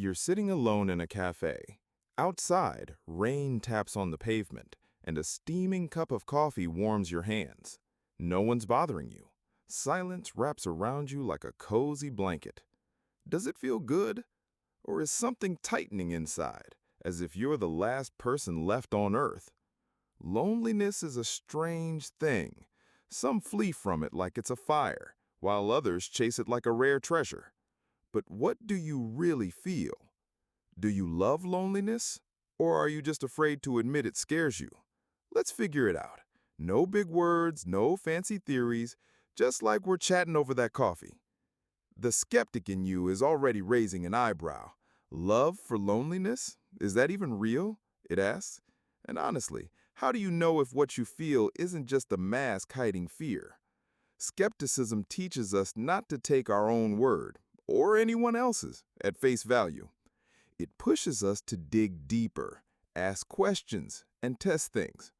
You're sitting alone in a cafe. Outside, rain taps on the pavement, and a steaming cup of coffee warms your hands. No one's bothering you. Silence wraps around you like a cozy blanket. Does it feel good? Or is something tightening inside, as if you're the last person left on Earth? Loneliness is a strange thing. Some flee from it like it's a fire, while others chase it like a rare treasure. But what do you really feel? Do you love loneliness? Or are you just afraid to admit it scares you? Let's figure it out. No big words, no fancy theories, just like we're chatting over that coffee. The skeptic in you is already raising an eyebrow. Love for loneliness? Is that even real? It asks. And honestly, how do you know if what you feel isn't just a mask hiding fear? Skepticism teaches us not to take our own word, or anyone else's, at face value. It pushes us to dig deeper, ask questions, and test things.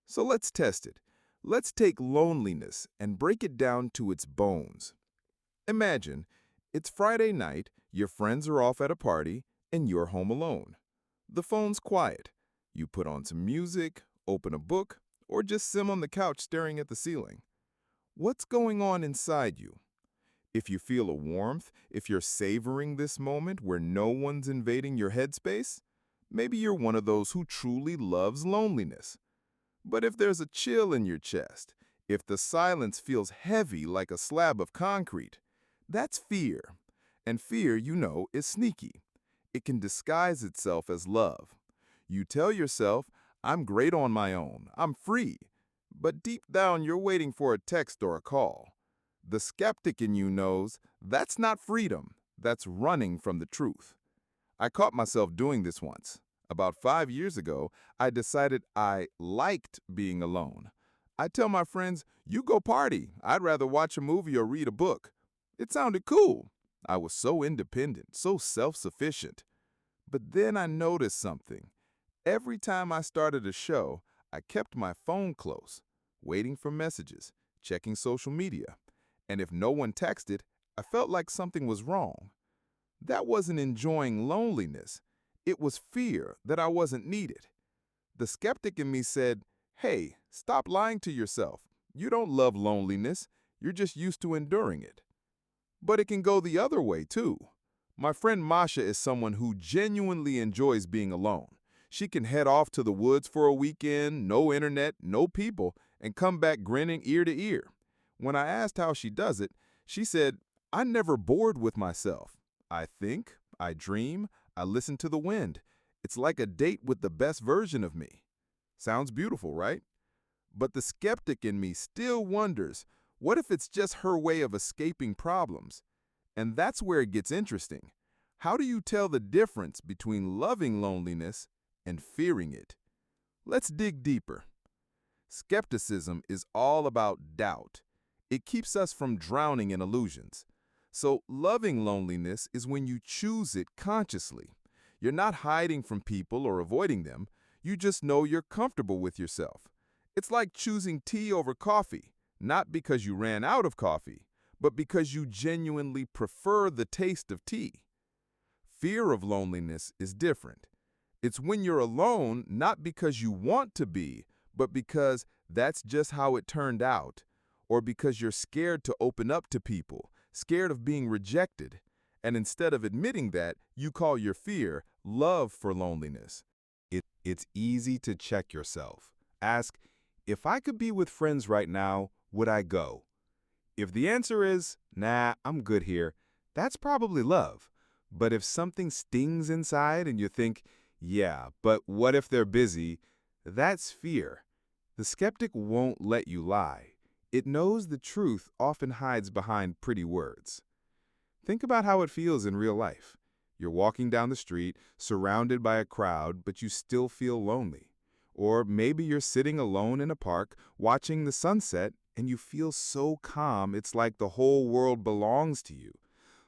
So let's test it. Let's take loneliness and break it down to its bones. Imagine, it's Friday night, your friends are off at a party, and you're home alone. The phone's quiet. You put on some music, open a book, or just sit on the couch staring at the ceiling. What's going on inside you? If you feel a warmth, if you're savoring this moment where no one's invading your headspace, maybe you're one of those who truly loves loneliness. But if there's a chill in your chest, if the silence feels heavy like a slab of concrete, that's fear. And fear, you know, is sneaky. It can disguise itself as love. You tell yourself, I'm great on my own, I'm free. But deep down, you're waiting for a text or a call. The skeptic in you knows that's not freedom, that's running from the truth. I caught myself doing this once. About 5 years ago, I decided I liked being alone. I tell my friends, you go party. I'd rather watch a movie or read a book. It sounded cool. I was so independent, so self-sufficient. But then I noticed something. Every time I started a show, I kept my phone close, waiting for messages, checking social media. And if no one texted, I felt like something was wrong. That wasn't enjoying loneliness. It was fear that I wasn't needed. The skeptic in me said, hey, stop lying to yourself. You don't love loneliness. You're just used to enduring it. But it can go the other way, too. My friend Masha is someone who genuinely enjoys being alone. She can head off to the woods for a weekend, no internet, no people, and come back grinning ear to ear. When I asked how she does it, she said, I'm never bored with myself. I think, I dream, I listen to the wind. It's like a date with the best version of me. Sounds beautiful, right? But the skeptic in me still wonders, what if it's just her way of escaping problems? And that's where it gets interesting. How do you tell the difference between loving loneliness and fearing it? Let's dig deeper. Skepticism is all about doubt. It keeps us from drowning in illusions. So loving loneliness is when you choose it consciously. You're not hiding from people or avoiding them. You just know you're comfortable with yourself. It's like choosing tea over coffee, not because you ran out of coffee, but because you genuinely prefer the taste of tea. Fear of loneliness is different. It's when you're alone, not because you want to be, but because that's just how it turned out, or because you're scared to open up to people, scared of being rejected. And instead of admitting that, you call your fear love for loneliness. It's easy to check yourself. Ask, if I could be with friends right now, would I go? If the answer is, nah, I'm good here, that's probably love. But if something stings inside and you think, yeah, but what if they're busy? That's fear. The skeptic won't let you lie. It knows the truth often hides behind pretty words. Think about how it feels in real life. You're walking down the street, surrounded by a crowd, but you still feel lonely. Or maybe you're sitting alone in a park, watching the sunset, and you feel so calm it's like the whole world belongs to you.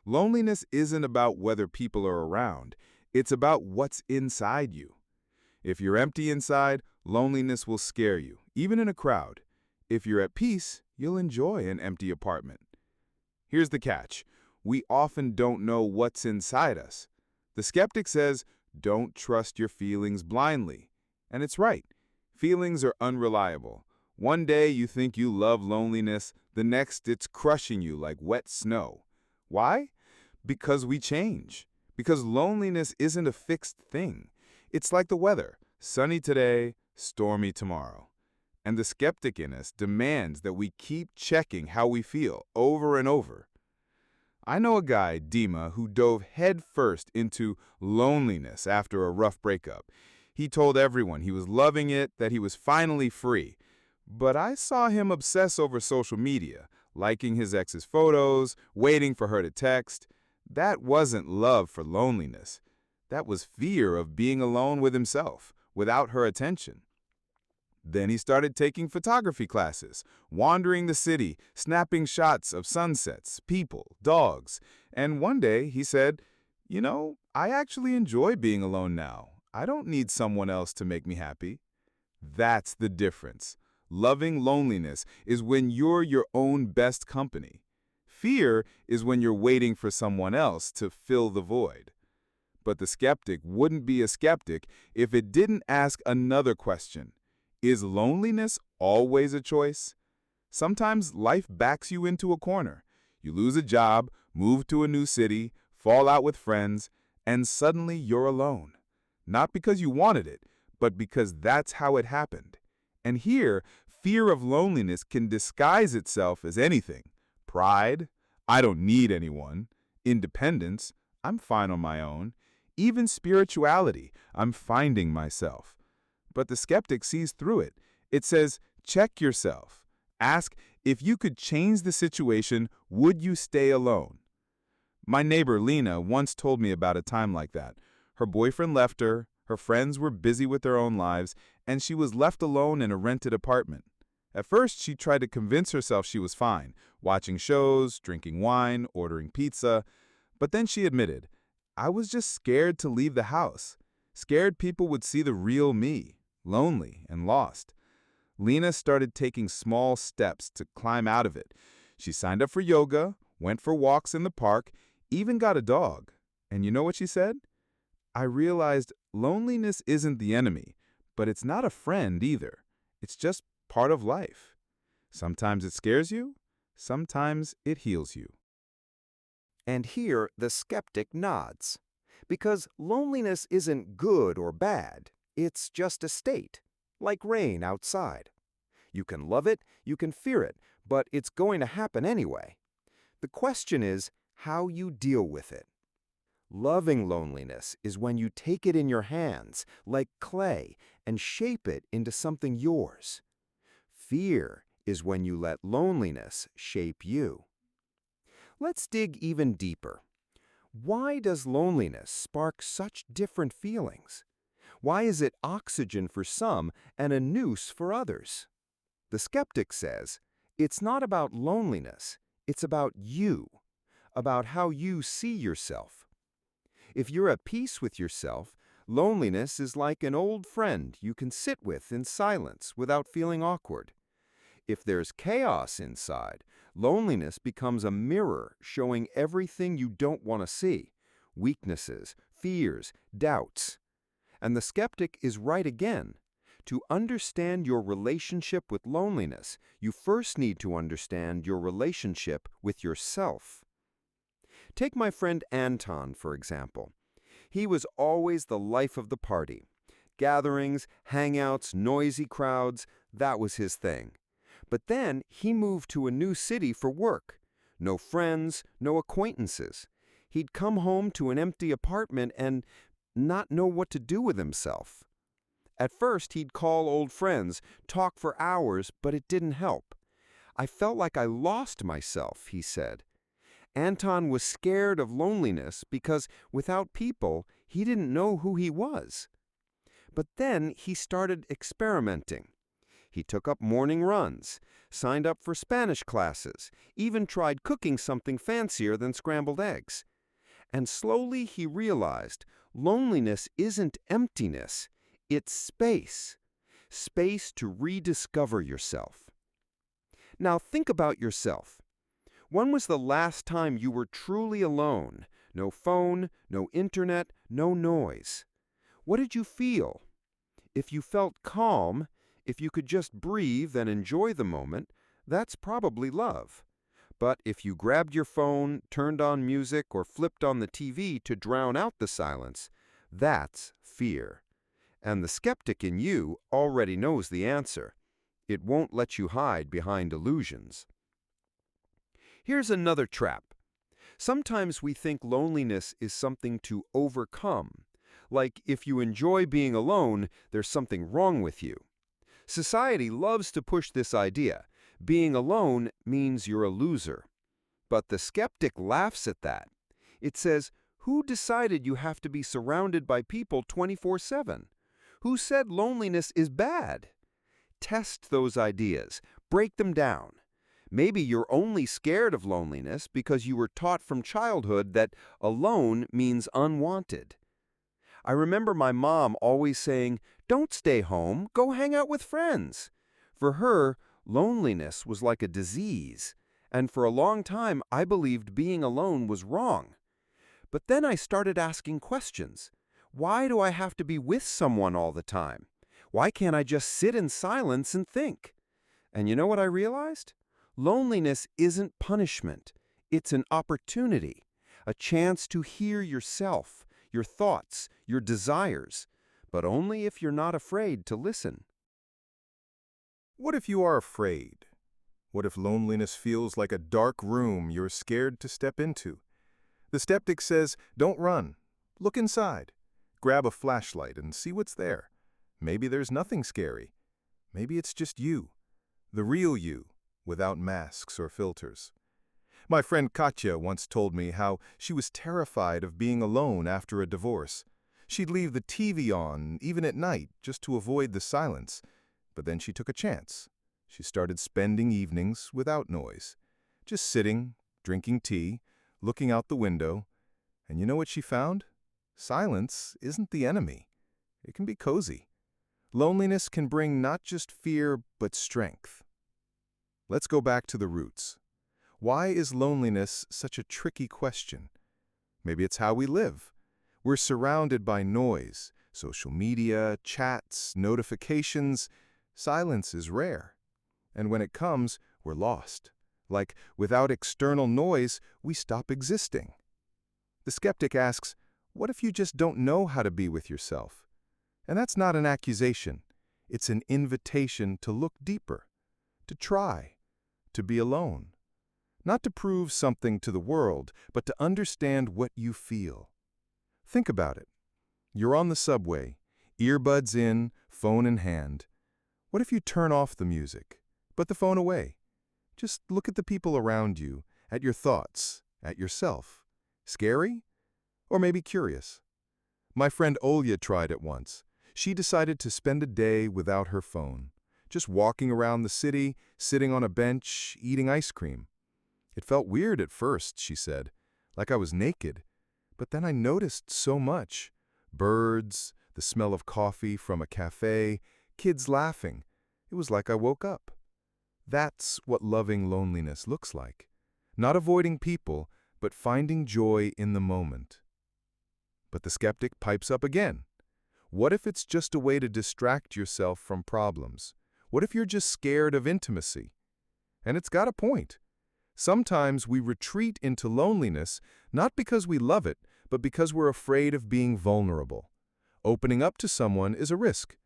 Loneliness isn't about whether people are around. It's about what's inside you. If you're empty inside, loneliness will scare you, even in a crowd. If you're at peace, you'll enjoy an empty apartment. Here's the catch. We often don't know what's inside us. The skeptic says, don't trust your feelings blindly. And it's right. Feelings are unreliable. One day you think you love loneliness, the next it's crushing you like wet snow. Why? Because we change. Because loneliness isn't a fixed thing. It's like the weather, sunny today, stormy tomorrow. And the skeptic in us demands that we keep checking how we feel over and over. I know a guy, Dima, who dove headfirst into loneliness after a rough breakup. He told everyone he was loving it, that he was finally free. But I saw him obsess over social media, liking his ex's photos, waiting for her to text. That wasn't love for loneliness. That was fear of being alone with himself, without her attention. Then he started taking photography classes, wandering the city, snapping shots of sunsets, people, dogs. And one day he said, I actually enjoy being alone now. I don't need someone else to make me happy. That's the difference. Loving loneliness is when you're your own best company. Fear is when you're waiting for someone else to fill the void. But the skeptic wouldn't be a skeptic if it didn't ask another question. Is loneliness always a choice? Sometimes life backs you into a corner. You lose a job, move to a new city, fall out with friends, and suddenly you're alone. Not because you wanted it, but because that's how it happened. And here, fear of loneliness can disguise itself as anything. Pride, I don't need anyone. Independence, I'm fine on my own. Even spirituality, I'm finding myself. But the skeptic sees through it. It says, check yourself. Ask, if you could change the situation, would you stay alone? My neighbor Lena once told me about a time like that. Her boyfriend left her, her friends were busy with their own lives, and she was left alone in a rented apartment. At first, she tried to convince herself she was fine, watching shows, drinking wine, ordering pizza. But then she admitted, I was just scared to leave the house. Scared people would see the real me, lonely and lost. Lena started taking small steps to climb out of it. She signed up for yoga, went for walks in the park, even got a dog. And you know what she said? I realized loneliness isn't the enemy, but it's not a friend either. It's just part of life. Sometimes it scares you, sometimes it heals you. And here the skeptic nods. Because loneliness isn't good or bad, it's just a state, like rain outside. You can love it, you can fear it, but it's going to happen anyway. The question is how you deal with it. Loving loneliness is when you take it in your hands, like clay, and shape it into something yours. Fear is when you let loneliness shape you. Let's dig even deeper. Why does loneliness spark such different feelings? Why is it oxygen for some and a noose for others? The skeptic says, it's not about loneliness, it's about you, about how you see yourself. If you're at peace with yourself, loneliness is like an old friend you can sit with in silence without feeling awkward. If there's chaos inside, loneliness becomes a mirror showing everything you don't want to see, weaknesses, fears, doubts. And the skeptic is right again. To understand your relationship with loneliness, you first need to understand your relationship with yourself. Take my friend Anton, for example. He was always the life of the party. Gatherings, hangouts, noisy crowds, that was his thing. But then he moved to a new city for work. No friends, no acquaintances. He'd come home to an empty apartment and not know what to do with himself. At first, he'd call old friends, talk for hours, but it didn't help. I felt like I lost myself, he said. Anton was scared of loneliness because without people, he didn't know who he was. But then he started experimenting. He took up morning runs, signed up for Spanish classes, even tried cooking something fancier than scrambled eggs. And slowly he realized loneliness isn't emptiness, it's space. Space to rediscover yourself. Now think about yourself. When was the last time you were truly alone, No phone, no internet, no noise. What did you feel? If you felt calm, if you could just breathe and enjoy the moment, that's probably love. But if you grabbed your phone, turned on music, or flipped on the TV to drown out the silence, that's fear. And the skeptic in you already knows the answer. It won't let you hide behind illusions. Here's another trap. Sometimes we think loneliness is something to overcome. Like if you enjoy being alone, there's something wrong with you. Society loves to push this idea. Being alone means you're a loser. But the skeptic laughs at that. It says, who decided you have to be surrounded by people 24/7? Who said loneliness is bad? Test those ideas. Break them down. Maybe you're only scared of loneliness because you were taught from childhood that alone means unwanted. I remember my mom always saying, "Don't stay home, go hang out with friends." For her, loneliness was like a disease, and for a long time I believed being alone was wrong. But then I started asking questions. Why do I have to be with someone all the time? Why can't I just sit in silence and think? And you know what I realized? Loneliness isn't punishment. It's an opportunity, a chance to hear yourself, your thoughts, your desires, but only if you're not afraid to listen. What if you are afraid? What if loneliness feels like a dark room you're scared to step into? The skeptic says, don't run. Look inside. Grab a flashlight and see what's there. Maybe there's nothing scary. Maybe it's just you, the real you, without masks or filters. My friend Katya once told me how she was terrified of being alone after a divorce. She'd leave the TV on, even at night, just to avoid the silence. But then she took a chance. She started spending evenings without noise, just sitting, drinking tea, looking out the window. And you know what she found? Silence isn't the enemy. It can be cozy. Loneliness can bring not just fear, but strength. Let's go back to the roots. Why is loneliness such a tricky question? Maybe it's how we live. We're surrounded by noise, social media, chats, notifications. Silence is rare. And when it comes, we're lost. Like, without external noise, we stop existing. The skeptic asks, what if you just don't know how to be with yourself? And that's not an accusation. It's an invitation to look deeper, to try, to be alone. Not to prove something to the world, but to understand what you feel. Think about it. You're on the subway, earbuds in, phone in hand. What if you turn off the music, put the phone away? Just look at the people around you, at your thoughts, at yourself. Scary? Or maybe curious? My friend Olya tried it once. She decided to spend a day without her phone, just walking around the city, sitting on a bench, eating ice cream. It felt weird at first, she said, like I was naked. But then I noticed so much. Birds, the smell of coffee from a cafe, kids laughing. It was like I woke up. That's what loving loneliness looks like. Not avoiding people, but finding joy in the moment. But the skeptic pipes up again. What if it's just a way to distract yourself from problems? What if you're just scared of intimacy? And it's got a point. Sometimes we retreat into loneliness not because we love it, but because we're afraid of being vulnerable. Opening up to someone is a risk.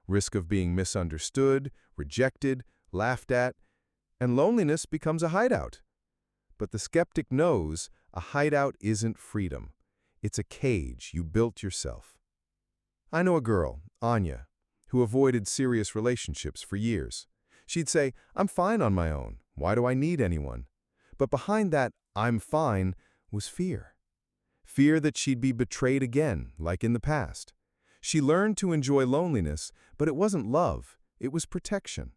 Risk of being misunderstood, rejected, laughed at, and loneliness becomes a hideout. But the skeptic knows a hideout isn't freedom. It's a cage you built yourself. I know a girl, Anya, who avoided serious relationships for years. She'd say, I'm fine on my own. Why do I need anyone? But behind that, I'm fine, was fear. Fear that she'd be betrayed again, like in the past. She learned to enjoy loneliness, but it wasn't love, it was protection.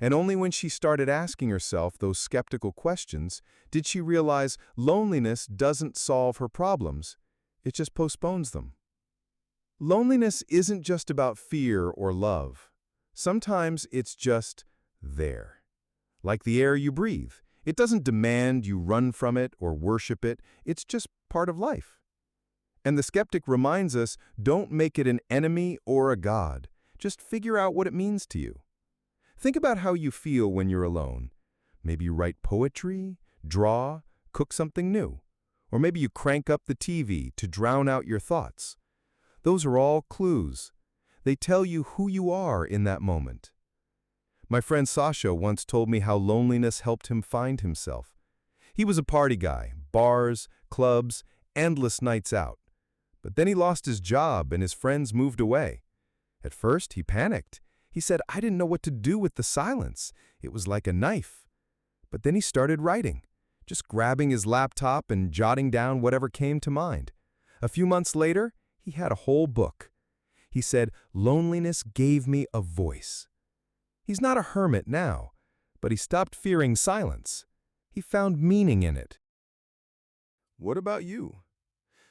And only when she started asking herself those skeptical questions did she realize loneliness doesn't solve her problems, it just postpones them. Loneliness isn't just about fear or love. Sometimes it's just there. Like the air you breathe. It doesn't demand you run from it or worship it. It's just part of life. And the skeptic reminds us, don't make it an enemy or a god. Just figure out what it means to you. Think about how you feel when you're alone. Maybe you write poetry, draw, cook something new. Or maybe you crank up the TV to drown out your thoughts. Those are all clues. They tell you who you are in that moment. My friend Sasha once told me how loneliness helped him find himself. He was a party guy, bars, clubs, endless nights out. But then he lost his job and his friends moved away. At first, he panicked. He said, "I didn't know what to do with the silence. It was like a knife." But then he started writing, just grabbing his laptop and jotting down whatever came to mind. A few months later, he had a whole book. He said, "Loneliness gave me a voice." He's not a hermit now, but he stopped fearing silence. He found meaning in it. What about you?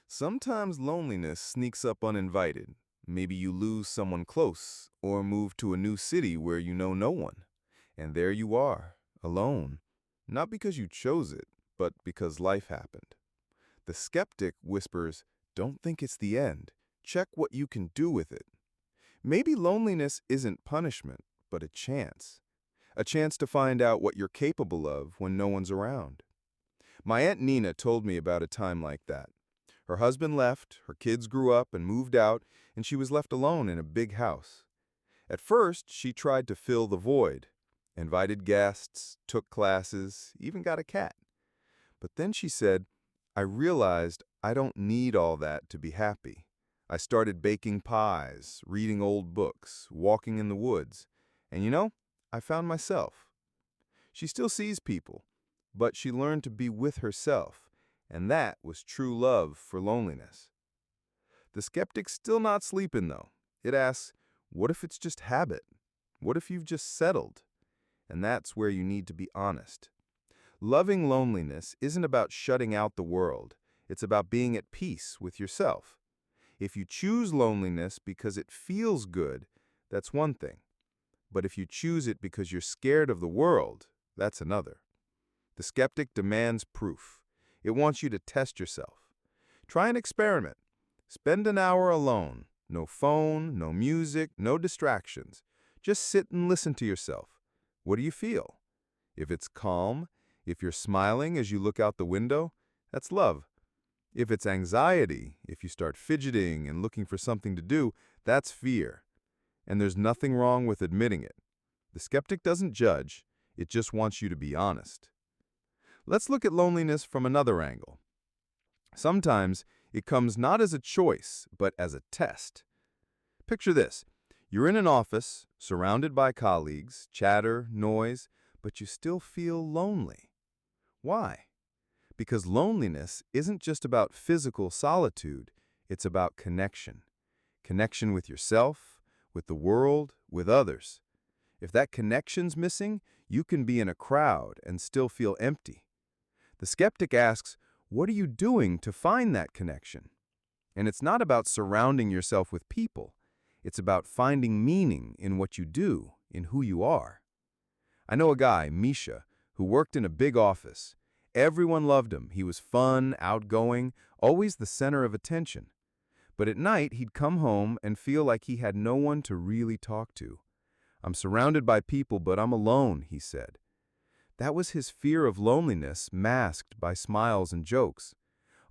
Sometimes loneliness sneaks up uninvited. Maybe you lose someone close or move to a new city where you know no one. And there you are, alone. Not because you chose it, but because life happened. The skeptic whispers, don't think it's the end. Check what you can do with it. Maybe loneliness isn't punishment, but a chance. A chance to find out what you're capable of when no one's around. My Aunt Nina told me about a time like that. Her husband left, her kids grew up and moved out, and she was left alone in a big house. At first, she tried to fill the void, invited guests, took classes, even got a cat. But then she said, I realized I don't need all that to be happy. I started baking pies, reading old books, walking in the woods, and I found myself. She still sees people, but she learned to be with herself, and that was true love for loneliness. The skeptic's still not sleeping, though. It asks, what if it's just habit? What if you've just settled? And that's where you need to be honest. Loving loneliness isn't about shutting out the world. It's about being at peace with yourself. If you choose loneliness because it feels good, that's one thing. But if you choose it because you're scared of the world, that's another. The skeptic demands proof. It wants you to test yourself. Try an experiment. Spend an hour alone. No phone, no music, no distractions. Just sit and listen to yourself. What do you feel? If it's calm, if you're smiling as you look out the window, that's love. If it's anxiety, if you start fidgeting and looking for something to do, that's fear. And there's nothing wrong with admitting it. The skeptic doesn't judge, it just wants you to be honest. Let's look at loneliness from another angle. Sometimes it comes not as a choice, but as a test. Picture this. You're in an office, surrounded by colleagues, chatter, noise, but you still feel lonely. Why? Because loneliness isn't just about physical solitude, it's about connection. Connection with yourself, with the world, with others. If that connection's missing, you can be in a crowd and still feel empty. The skeptic asks, what are you doing to find that connection? And it's not about surrounding yourself with people. It's about finding meaning in what you do, in who you are. I know a guy, Misha, who worked in a big office. Everyone loved him. He was fun, outgoing, always the center of attention. But at night, he'd come home and feel like he had no one to really talk to. I'm surrounded by people, but I'm alone, he said. That was his fear of loneliness masked by smiles and jokes.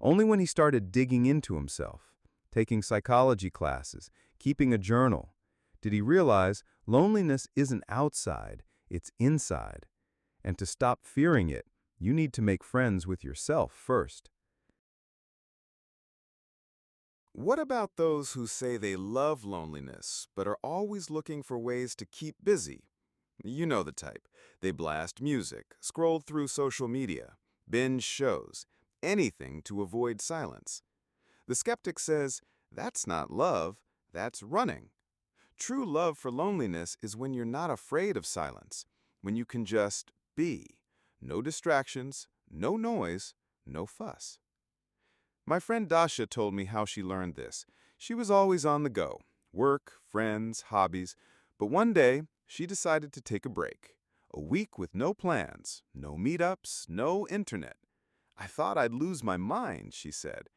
Only when he started digging into himself, taking psychology classes, keeping a journal, did he realize loneliness isn't outside, it's inside. And to stop fearing it, you need to make friends with yourself first. What about those who say they love loneliness, but are always looking for ways to keep busy? You know the type. They blast music, scroll through social media, binge shows, anything to avoid silence. The skeptic says, that's not love, that's running. True love for loneliness is when you're not afraid of silence, when you can just be. No distractions, no noise, no fuss. My friend Dasha told me how she learned this. She was always on the go, work, friends, hobbies, but one day she decided to take a break. A week with no plans, no meetups, no internet. I thought I'd lose my mind, she said.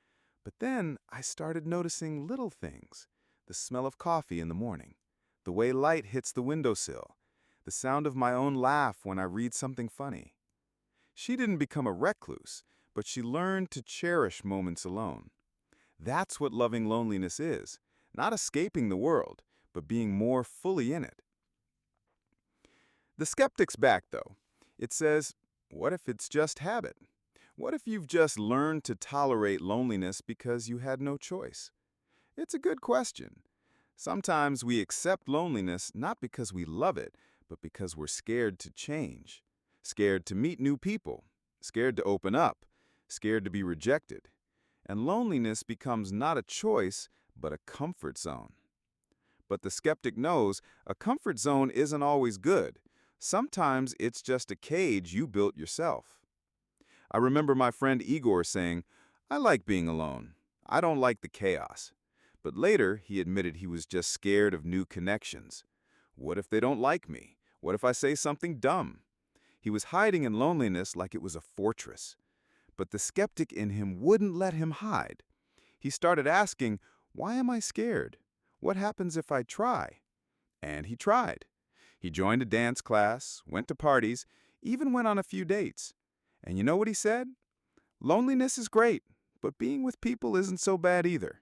But then I started noticing little things. The smell of coffee in the morning, the way light hits the windowsill, the sound of my own laugh when I read something funny. She didn't become a recluse, but she learned to cherish moments alone. That's what loving loneliness is, not escaping the world, but being more fully in it. The skeptic's back, though. It says, what if it's just habit? What if you've just learned to tolerate loneliness because you had no choice? It's a good question. Sometimes we accept loneliness not because we love it, but because we're scared to change, scared to meet new people, scared to open up, scared to be rejected. And loneliness becomes not a choice, but a comfort zone. But the skeptic knows a comfort zone isn't always good. Sometimes it's just a cage you built yourself. I remember my friend Igor saying, I like being alone. I don't like the chaos. But later, he admitted he was just scared of new connections. What if they don't like me? What if I say something dumb? He was hiding in loneliness like it was a fortress. But the skeptic in him wouldn't let him hide. He started asking, why am I scared? What happens if I try? And he tried. He joined a dance class, went to parties, even went on a few dates. And you know what he said? Loneliness is great, but being with people isn't so bad either.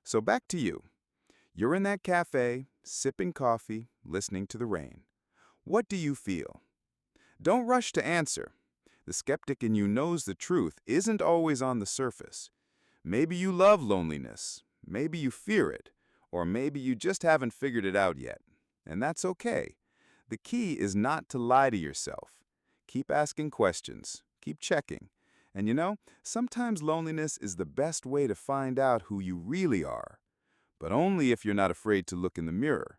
So back to you. You're in that cafe, sipping coffee, listening to the rain. What do you feel? Don't rush to answer. The skeptic in you knows the truth isn't always on the surface. Maybe you love loneliness, maybe you fear it, or maybe you just haven't figured it out yet. And that's okay. The key is not to lie to yourself. Keep asking questions, keep checking. And you know, sometimes loneliness is the best way to find out who you really are. But only if you're not afraid to look in the mirror.